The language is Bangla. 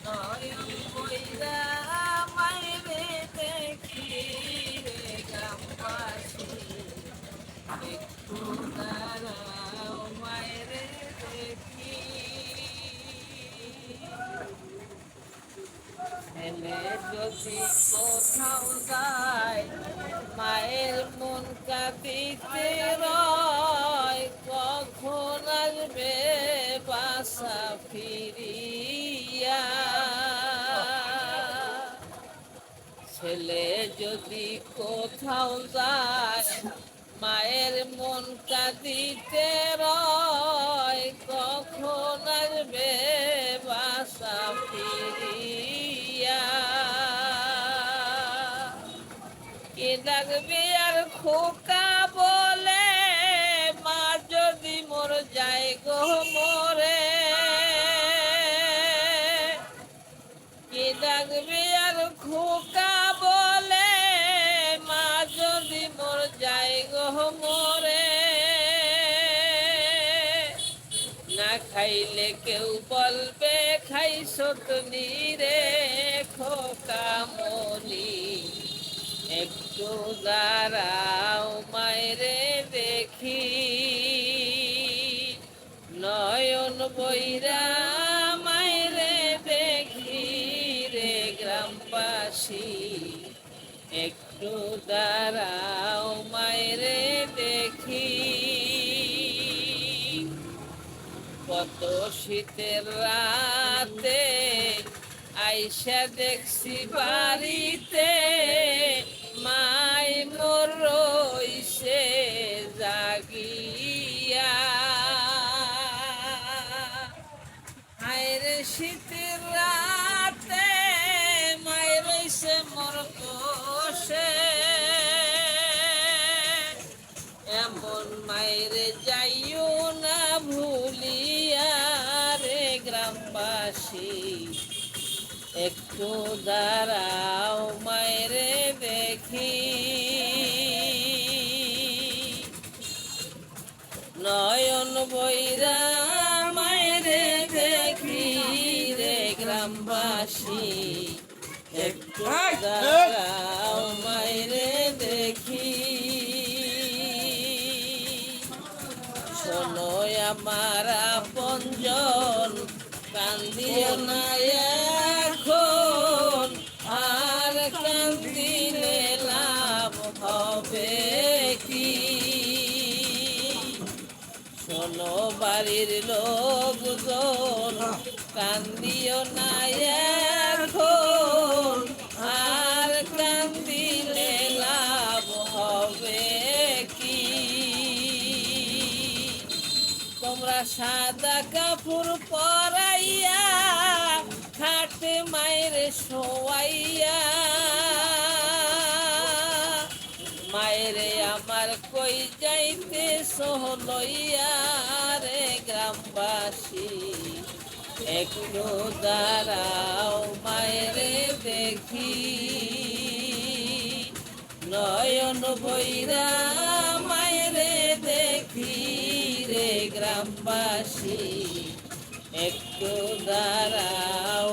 নয়ন বইরা মাইরে দেখি রে গ্রামবাসী, একটু দাঁড়াও মাইরে দেখি। ছেলে যদি কোথাও যায় মায়ের মন কাঁদিতে রয়, কখন আসবে বাসা ফিরিয়া। ছেলে যদি কোথাও যায় মায়ের মন কাঁদিতে রয়, কখন আসবে বাসা ফিরিয়া। কে ডাকবে আর খোকা বলে, মা যদি মোর যায় গো মোরে। কে ডাকবে আর খোকা বলে, মা যদি মোর যায় গো মোরে। না খাইলে কেউ বলবে খাইছো তুমি রে খোকা মনি, একটু দাঁড়াও মায়েরে দেখি। নয়ন বইরা মায়েরে দেখি রে গ্রামবাসী, একটু দাঁড়াও মায়েরে দেখি। কত শীতের রাতে আইসা দেখছি বাড়িতে, মাই মোর রইছে জাগিয়া। হায়রে শীতের রাতে মাই রইছে মোর কোষে, এমন মায়েরে যাইও না ভুলিয়া রে গ্রামবাসী, একটু দাঁড়াও মায়েরে দেখি। নয়ন বইরা মায়েরে দেখি রে গ্রামবাসী, একটু দাঁড়াও মায়েরে দেখি। শোনো আমার আপনজন, কান্দিও না এখন, আর কান্দিলে লাভ হবে কি। শোনো বাড়ির লোকজন, কান্দিও না এখন, আর কান্দিলে লাভ হবে কি। তোমরা সাদা কাপড় পরাইয়া খাটে মায়ের শোয়াইয়া, মায়েরে আমার কই যাইতে লইয়া রে গ্রামবাসী, একটু দাঁড়াও মায়েরে দেখি। নয়ন বইরা মায়েরে দেখি রে গ্রামবাসী, একটু দাঁড়াও।